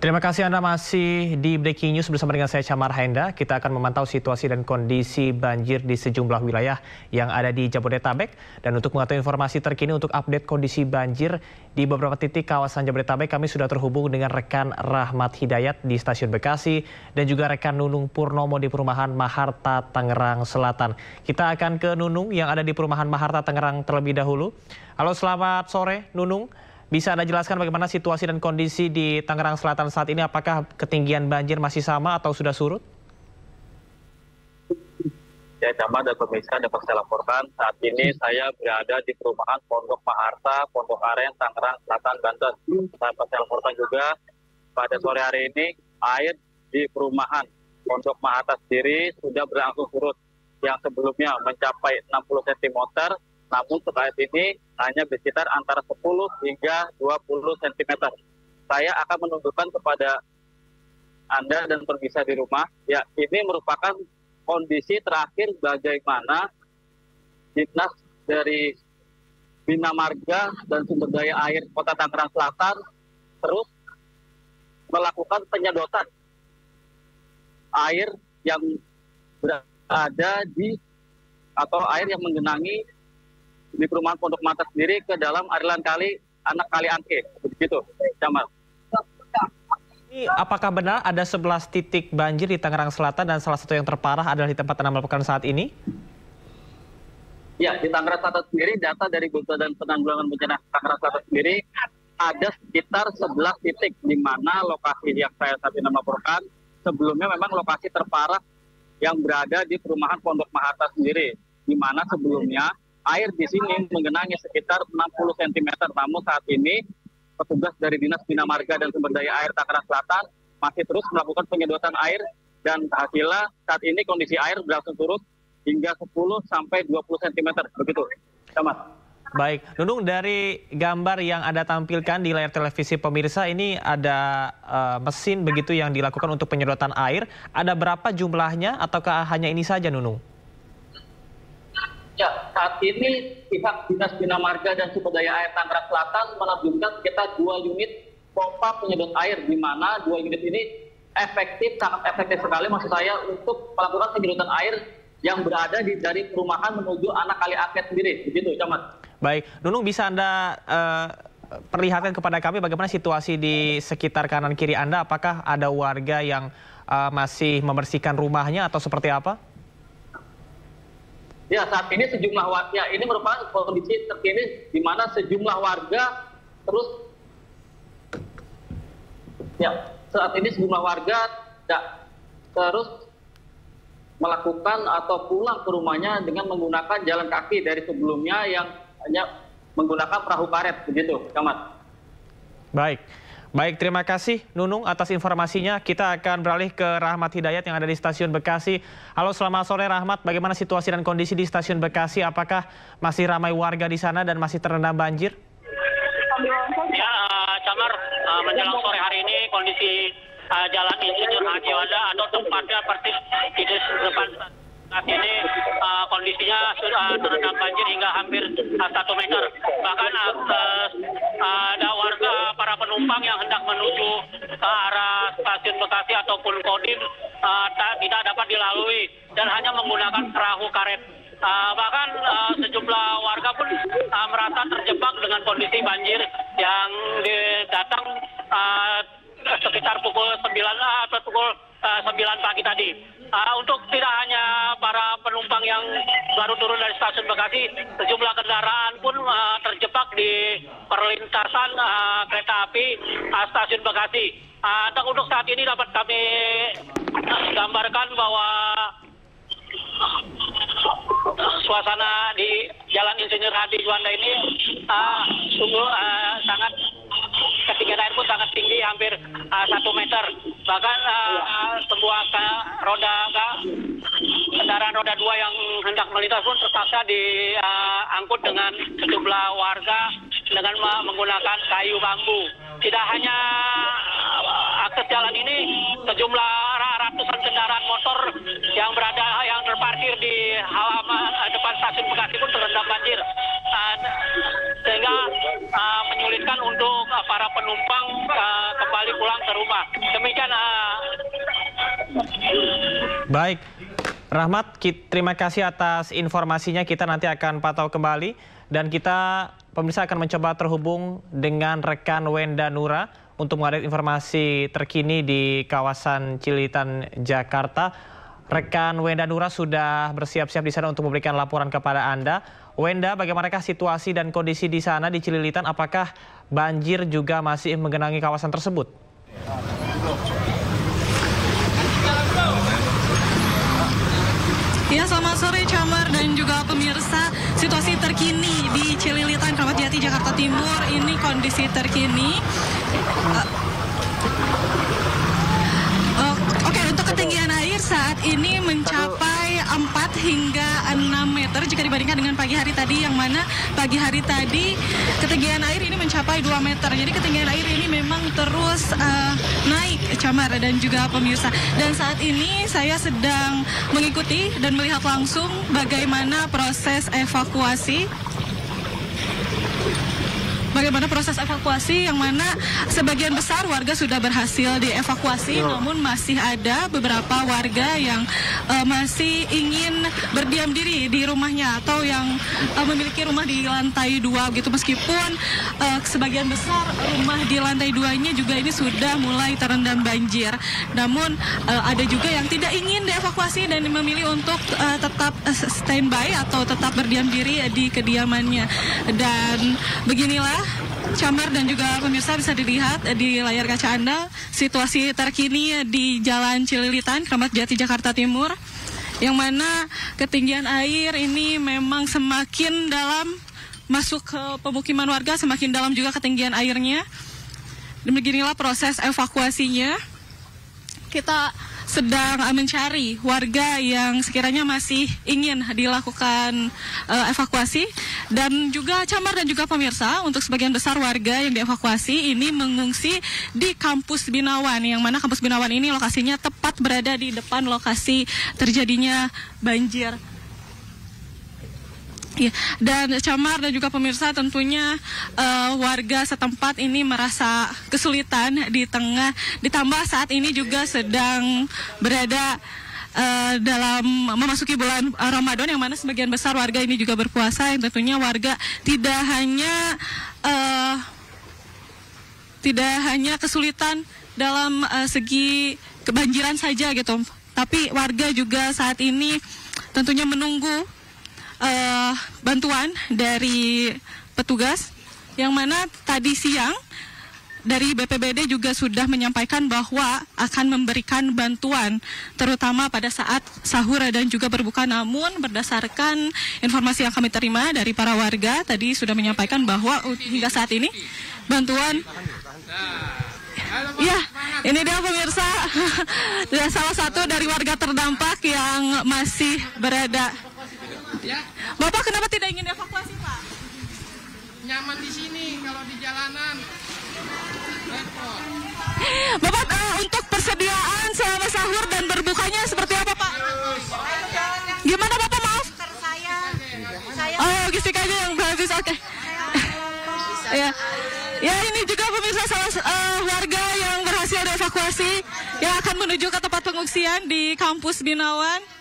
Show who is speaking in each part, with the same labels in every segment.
Speaker 1: Terima kasih Anda masih di Breaking News bersama dengan saya Camar Henda. Kita akan memantau situasi dan kondisi banjir di sejumlah wilayah yang ada di Jabodetabek. Dan untuk mengetahui informasi terkini untuk update kondisi banjir di beberapa titik kawasan Jabodetabek, kami sudah terhubung dengan rekan Rahmat Hidayat di Stasiun Bekasi dan juga rekan Nunung Purnomo di Perumahan Maharta, Tangerang Selatan. Kita akan ke Nunung yang ada di Perumahan Maharta, Tangerang terlebih dahulu. Halo, selamat sore Nunung. Bisa Anda jelaskan bagaimana situasi dan kondisi di Tangerang Selatan saat ini? Apakah ketinggian banjir masih sama atau sudah surut?
Speaker 2: Ya, Camar dan pemirsa dapat saya laporkan, saat ini saya berada di perumahan Pondok Maharta, Pondok Aren, Tangerang Selatan, Banten. Dapat saya laporkan juga pada sore hari ini air di perumahan Pondok Maharta sendiri sudah berangsur surut, yang sebelumnya mencapai 60 cm. Namun saat ini hanya bersekitar antara 10 hingga 20 cm. Saya akan menunjukkan kepada Anda dan pemirsa di rumah, ya ini merupakan kondisi terakhir bagaimana Dinas dari Bina Marga dan Sumber Daya Air Kota Tangerang Selatan terus melakukan penyedotan air yang berada di atau air yang menggenangi di perumahan Pondok Maharta sendiri ke dalam aliran kali Anak Kali Angke, begitu, Camar.
Speaker 1: Ini apakah benar ada 11 titik banjir di Tangerang Selatan dan salah satu yang terparah adalah di tempat Anda melaporkan saat ini?
Speaker 2: Ya, di Tangerang Selatan sendiri, data dari Bupati dan Penanggulangan Bencana Tangerang Selatan sendiri ada sekitar 11 titik di mana lokasi yang saya saat ini melaporkan sebelumnya memang lokasi terparah yang berada di perumahan Pondok Maharta sendiri, di mana sebelumnya air di sini menggenangi sekitar 60 cm. Namun saat ini petugas dari Dinas Bina Marga dan Sumber Daya Air Tangerang Selatan masih terus melakukan penyedotan air dan hasilnya saat ini kondisi air berangsur surut hingga 10 sampai 20 cm, begitu. Sama.
Speaker 1: Baik, Nunung, dari gambar yang Anda tampilkan di layar televisi pemirsa ini ada mesin begitu yang dilakukan untuk penyedotan air. Ada berapa jumlahnya ataukah hanya ini saja, Nunung?
Speaker 2: Ya, saat ini pihak Dinas Bina Marga dan Sumber Daya Air Tangerang Selatan menerjunkan sekitar 2 unit pompa penyedot air, di mana 2 unit ini sangat efektif sekali maksud saya untuk melakukan penyedotan air yang berada dari perumahan menuju Anak Kali Angke sendiri, begitu, Camat.
Speaker 1: Baik, Nunung, bisa Anda perlihatkan kepada kami bagaimana situasi di sekitar kanan kiri Anda? Apakah ada warga yang masih membersihkan rumahnya atau seperti apa?
Speaker 2: Ya, saat ini sejumlah warga, ini merupakan kondisi terkini di mana sejumlah warga saat ini sejumlah warga terus melakukan atau pulang ke rumahnya dengan menggunakan jalan kaki dari sebelumnya yang hanya menggunakan perahu karet, begitu, Camat.
Speaker 1: Baik, terima kasih Nunung atas informasinya. Kita akan beralih ke Rahmat Hidayat yang ada di Stasiun Bekasi. Halo, selamat sore Rahmat. Bagaimana situasi dan kondisi di Stasiun Bekasi? Apakah masih ramai warga di sana dan masih terendam banjir?
Speaker 3: Ya, Camar, menjelang sore hari ini kondisi Jalan Insinyur Haji Wanda atau tempatnya persis di depan saat ini kondisinya sudah terendam banjir hingga hampir 1 meter. Bahkan ada warga para penumpang yang hendak menuju ke arah Stasiun Bekasi ataupun Kodim tidak dapat dilalui dan hanya menggunakan perahu karet. Bahkan sejumlah warga pun merasa terjebak dengan kondisi banjir yang datang sekitar pukul 9 atau pukul 9 pagi tadi. Untuk tidak hanya para penumpang yang baru turun dari Stasiun Bekasi, sejumlah kendaraan pun terjebak di perlintasan kereta api Stasiun Bekasi. Untuk saat ini dapat kami gambarkan bahwa suasana di Jalan Insinyur Haji Juanda ini sungguh sangat, ketinggian air pun sangat tinggi, hampir 1 meter. Bahkan sebuah kendaraan roda 2 yang hendak melintas pun terpaksa diangkut dengan sejumlah warga dengan menggunakan kayu bambu. Tidak hanya akses jalan ini, sejumlah ratusan kendaraan motor yang terparkir di halaman depan Stasiun Bekasi pun terendam banjir, sehingga menyulitkan untuk para penumpang kembali pulang ke rumah. Demikian.
Speaker 1: Baik, Rahmat, terima kasih atas informasinya. Kita nanti akan pantau kembali dan kita pemirsa akan mencoba terhubung dengan rekan Wenda Nura untuk mengupdate informasi terkini di kawasan Cililitan, Jakarta. Rekan Wenda Nura sudah bersiap-siap di sana untuk memberikan laporan kepada Anda. Wenda, bagaimanakah situasi dan kondisi di sana di Cililitan? Apakah banjir juga masih menggenangi kawasan tersebut?
Speaker 4: Ya, selamat sore Camar dan juga pemirsa. Situasi terkini di Cililitan, Kramat Jati, Jakarta Timur. Ini kondisi terkini. Oke, untuk ketinggian air saat ini mencapai 4 hingga 6 meter jika dibandingkan dengan pagi hari tadi, yang mana pagi hari tadi ketinggian air ini mencapai 2 meter. Jadi ketinggian air ini memang terus naik, Camar dan juga pemirsa. Dan saat ini saya sedang mengikuti dan melihat langsung bagaimana proses evakuasi. Yang mana sebagian besar warga sudah berhasil dievakuasi, namun masih ada beberapa warga yang masih ingin berdiam diri di rumahnya atau yang memiliki rumah di lantai 2 gitu, meskipun sebagian besar rumah di lantai 2-nya juga ini sudah mulai terendam banjir. Namun ada juga yang tidak ingin dievakuasi dan memilih untuk tetap standby atau tetap berdiam diri di kediamannya. Dan beginilah Camar dan juga pemirsa, bisa dilihat di layar kaca Anda situasi terkini di Jalan Cililitan, Kramat Jati, Jakarta Timur, yang mana ketinggian air ini memang semakin dalam, masuk ke pemukiman warga, semakin dalam juga ketinggian airnya. Dan beginilah proses evakuasinya. Kita sedang mencari warga yang sekiranya masih ingin dilakukan evakuasi. Dan juga Camar dan juga pemirsa, untuk sebagian besar warga yang dievakuasi ini mengungsi di Kampus Binawan, yang mana Kampus Binawan ini lokasinya tepat berada di depan lokasi terjadinya banjir. Ya, dan Camar dan juga pemirsa, tentunya warga setempat ini merasa kesulitan ditambah saat ini juga sedang berada dalam memasuki bulan Ramadan, yang mana sebagian besar warga ini juga berpuasa, yang tentunya warga tidak hanya kesulitan dalam segi kebanjiran saja gitu, tapi warga juga saat ini tentunya menunggu bantuan dari petugas, yang mana tadi siang dari BPBD juga sudah menyampaikan bahwa akan memberikan bantuan terutama pada saat sahur dan juga berbuka. Namun berdasarkan informasi yang kami terima dari para warga tadi sudah menyampaikan bahwa hingga saat ini bantuan ya, ini dia pemirsa salah satu dari warga terdampak yang masih berada. Bapak kenapa tidak ingin evakuasi, Pak?
Speaker 5: Nyaman di sini, kalau di jalanan repot.
Speaker 4: Bapak untuk persediaan selama sahur dan berbukanya seperti apa, Pak? Gimana Bapak, maaf? Oh, logistik aja yang habis, oke. Ya. Ya, ini juga pemirsa warga yang berhasil dievakuasi yang akan menuju ke tempat pengungsian di Kampus Binawan.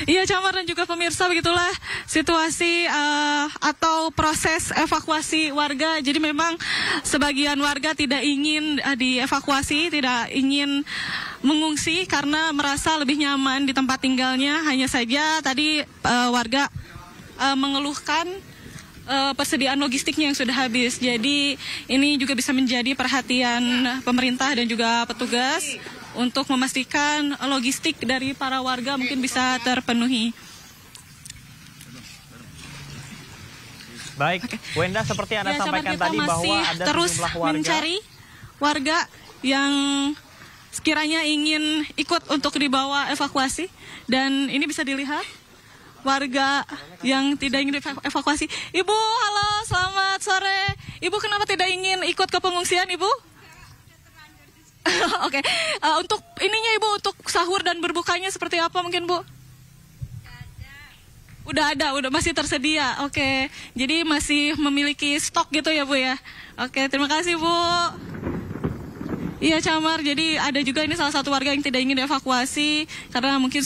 Speaker 4: Iya, Camar dan juga pemirsa, begitulah situasi atau proses evakuasi warga. Jadi memang sebagian warga tidak ingin dievakuasi, tidak ingin mengungsi karena merasa lebih nyaman di tempat tinggalnya. Hanya saja tadi warga mengeluhkan persediaan logistiknya yang sudah habis. Jadi ini juga bisa menjadi perhatian pemerintah dan juga petugas untuk memastikan logistik dari para warga mungkin bisa terpenuhi.
Speaker 1: Baik, Wenda, seperti Anda sampaikan tadi bahwa ada
Speaker 4: terus
Speaker 1: sejumlah warga
Speaker 4: mencari warga yang sekiranya ingin ikut untuk dibawa evakuasi. Dan ini bisa dilihat warga yang tidak ingin evakuasi. Ibu, halo, selamat sore. Ibu kenapa tidak ingin ikut ke pengungsian, Ibu? Oke, untuk ininya Ibu, untuk sahur dan berbukanya seperti apa mungkin Bu? Udah masih tersedia. Oke, jadi masih memiliki stok gitu ya Bu ya. Oke, terima kasih Bu. Iya Camar, jadi ada juga ini salah satu warga yang tidak ingin dievakuasi karena mungkin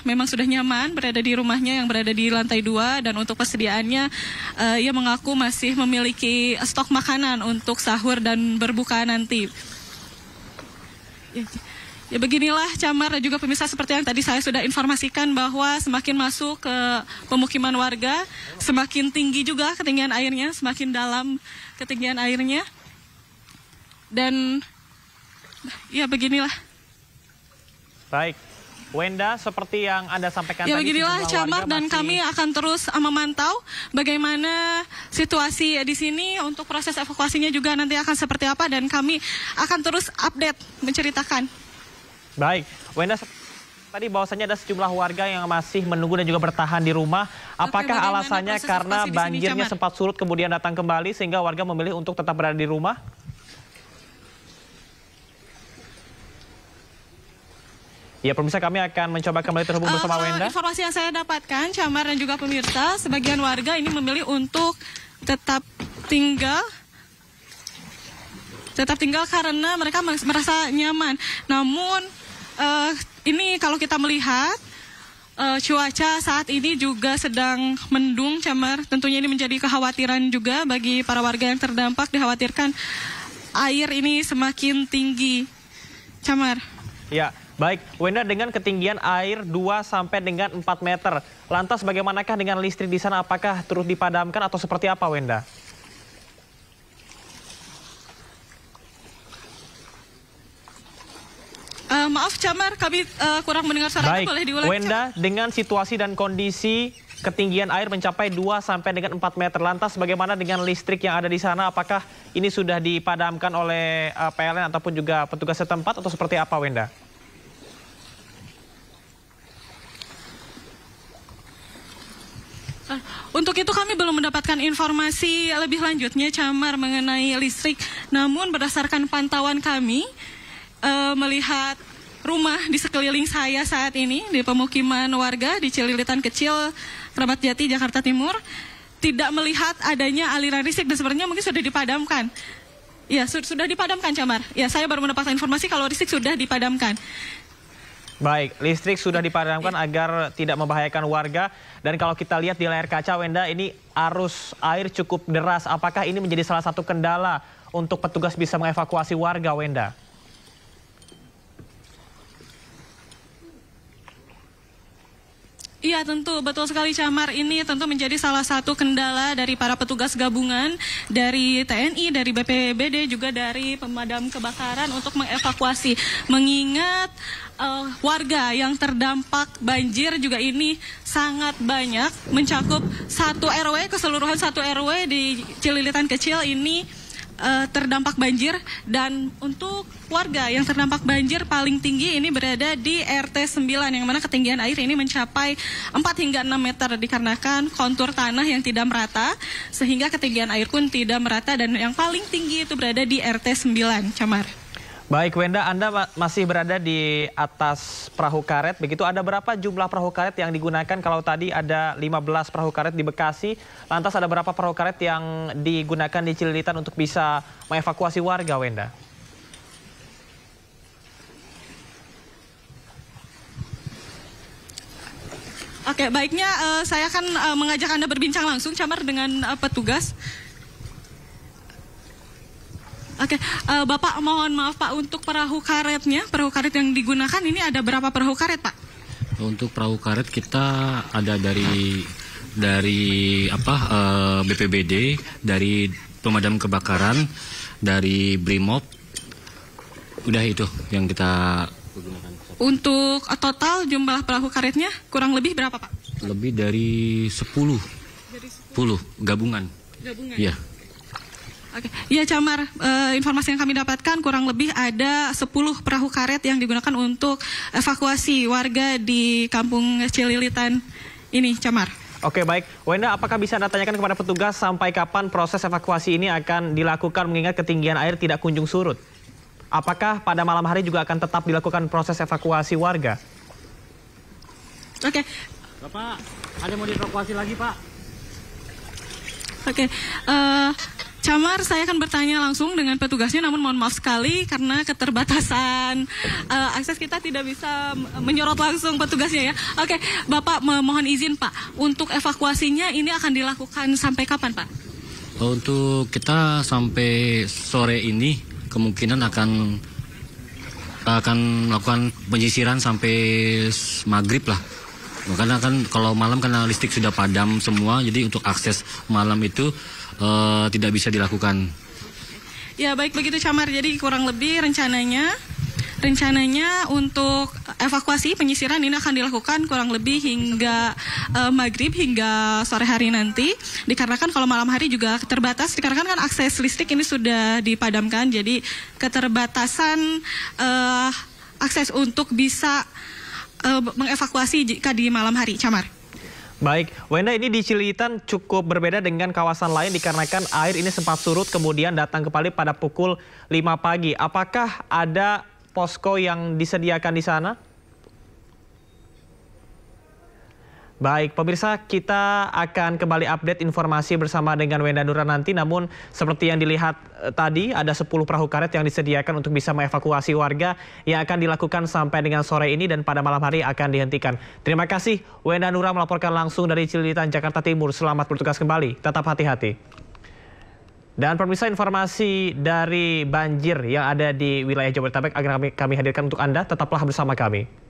Speaker 4: memang sudah nyaman berada di rumahnya yang berada di lantai 2, dan untuk persediaannya ia mengaku masih memiliki stok makanan untuk sahur dan berbuka nanti. Ya beginilah Camar dan juga pemirsa, seperti yang tadi saya sudah informasikan bahwa semakin masuk ke pemukiman warga, semakin tinggi juga ketinggian airnya, semakin dalam ketinggian airnya. Dan ya beginilah.
Speaker 1: Baik, Wenda, seperti yang Anda sampaikan
Speaker 4: ya,
Speaker 1: tadi,
Speaker 4: beginilah Camar, dan kami akan terus memantau bagaimana situasi di sini. Untuk proses evakuasinya juga nanti akan seperti apa, dan kami akan terus update menceritakan.
Speaker 1: Baik, Wenda, tadi bahwasannya ada sejumlah warga yang masih menunggu dan juga bertahan di rumah. Apakah alasannya karena banjirnya sempat surut kemudian datang kembali sehingga warga memilih untuk tetap berada di rumah? Ya pemirsa, kami akan mencoba kembali terhubung bersama Wenda.
Speaker 4: Informasi yang saya dapatkan, Camar dan juga pemirsa, sebagian warga ini memilih untuk tetap tinggal karena mereka merasa nyaman. Namun ini kalau kita melihat cuaca saat ini juga sedang mendung, Camar. Tentunya ini menjadi kekhawatiran juga bagi para warga yang terdampak. Dikhawatirkan air ini semakin tinggi, Camar.
Speaker 1: Ya, baik. Wenda, dengan ketinggian air 2 sampai dengan 4 meter. Lantas bagaimanakah dengan listrik di sana? Apakah terus dipadamkan atau seperti apa, Wenda?
Speaker 4: Maaf Camar, kami kurang mendengar suara. Boleh diulang?
Speaker 1: Wenda, dengan situasi dan kondisi ketinggian air mencapai 2 sampai dengan 4 meter. Lantas bagaimana dengan listrik yang ada di sana? Apakah ini sudah dipadamkan oleh PLN ataupun juga petugas setempat atau seperti apa, Wenda?
Speaker 4: Untuk itu kami belum mendapatkan informasi lebih lanjutnya, Camar, mengenai listrik. Namun berdasarkan pantauan kami, melihat rumah di sekeliling saya saat ini di pemukiman warga di Cililitan Kecil, Keramat Jati, Jakarta Timur, tidak melihat adanya aliran listrik dan sebenarnya mungkin sudah dipadamkan. Ya, sudah dipadamkan, Camar. Ya, saya baru mendapatkan informasi kalau listrik sudah dipadamkan.
Speaker 1: Baik, listrik sudah dipadamkan agar tidak membahayakan warga. Dan kalau kita lihat di layar kaca, Wenda, ini arus air cukup deras. Apakah ini menjadi salah satu kendala untuk petugas bisa mengevakuasi warga, Wenda?
Speaker 4: Iya, tentu betul sekali, Camar. Ini tentu menjadi salah satu kendala dari para petugas gabungan dari TNI, dari BPBD, juga dari pemadam kebakaran untuk mengevakuasi. Mengingat warga yang terdampak banjir juga ini sangat banyak, mencakup 1 RW, keseluruhan 1 RW di Cililitan Kecil ini terdampak banjir. Dan untuk warga yang terdampak banjir paling tinggi ini berada di RT 9 yang mana ketinggian air ini mencapai 4 hingga 6 meter dikarenakan kontur tanah yang tidak merata sehingga ketinggian air pun tidak merata, dan yang paling tinggi itu berada di RT 9, Camar.
Speaker 1: Baik, Wenda, Anda masih berada di atas perahu karet. Begitu, ada berapa jumlah perahu karet yang digunakan? Kalau tadi ada 15 perahu karet di Bekasi, lantas ada berapa perahu karet yang digunakan di Cililitan untuk bisa mengevakuasi warga, Wenda?
Speaker 4: Oke, baiknya saya akan mengajak Anda berbincang langsung, Camar, dengan petugas. Oke, Bapak, mohon maaf Pak, untuk perahu karetnya, perahu karet yang digunakan ini ada berapa perahu karet, Pak?
Speaker 6: Untuk perahu karet kita ada dari BPBD, dari pemadam kebakaran, dari Brimob. Udah itu yang kita gunakan.
Speaker 4: Untuk total jumlah perahu karetnya kurang lebih berapa, Pak?
Speaker 6: Lebih dari 10. 10 gabungan.
Speaker 4: Gabungan.
Speaker 6: Iya.
Speaker 4: Oke, ya Camar, informasi yang kami dapatkan kurang lebih ada 10 perahu karet yang digunakan untuk evakuasi warga di Kampung Cililitan ini, Camar.
Speaker 1: Oke, baik. Wenda, apakah bisa Anda tanyakan kepada petugas sampai kapan proses evakuasi ini akan dilakukan mengingat ketinggian air tidak kunjung surut? apakah pada malam hari juga akan tetap dilakukan proses evakuasi warga?
Speaker 4: Oke.
Speaker 6: Bapak, ada mau dievakuasi lagi, Pak?
Speaker 4: Oke. Camar, saya akan bertanya langsung dengan petugasnya, namun mohon maaf sekali karena keterbatasan akses kita tidak bisa menyorot langsung petugasnya ya. Oke, Bapak mohon izin Pak, untuk evakuasinya ini akan dilakukan sampai kapan Pak?
Speaker 6: Untuk kita sampai sore ini kemungkinan akan melakukan penyisiran sampai maghrib lah. Karena kan kalau malam karena listrik sudah padam semua, jadi untuk akses malam itu tidak bisa dilakukan.
Speaker 4: Ya baik begitu Camar, jadi kurang lebih rencananya untuk evakuasi penyisiran ini akan dilakukan kurang lebih hingga maghrib hingga sore hari nanti, dikarenakan kalau malam hari juga terbatas dikarenakan kan akses listrik ini sudah dipadamkan, jadi keterbatasan akses untuk bisa mengevakuasi jika di malam hari. Camar.
Speaker 1: Baik, Wenda, ini di Cililitan cukup berbeda dengan kawasan lain dikarenakan air ini sempat surut kemudian datang kembali pada pukul 5 pagi. Apakah ada posko yang disediakan di sana? Baik, pemirsa, kita akan kembali update informasi bersama dengan Wenda Nura nanti. Namun seperti yang dilihat tadi, ada 10 perahu karet yang disediakan untuk bisa mengevakuasi warga yang akan dilakukan sampai dengan sore ini dan pada malam hari akan dihentikan. Terima kasih, Wenda Nura melaporkan langsung dari Cililitan, Jakarta Timur. Selamat bertugas kembali, tetap hati-hati. Dan pemirsa, informasi dari banjir yang ada di wilayah Jabodetabek akan kami hadirkan untuk Anda. Tetaplah bersama kami.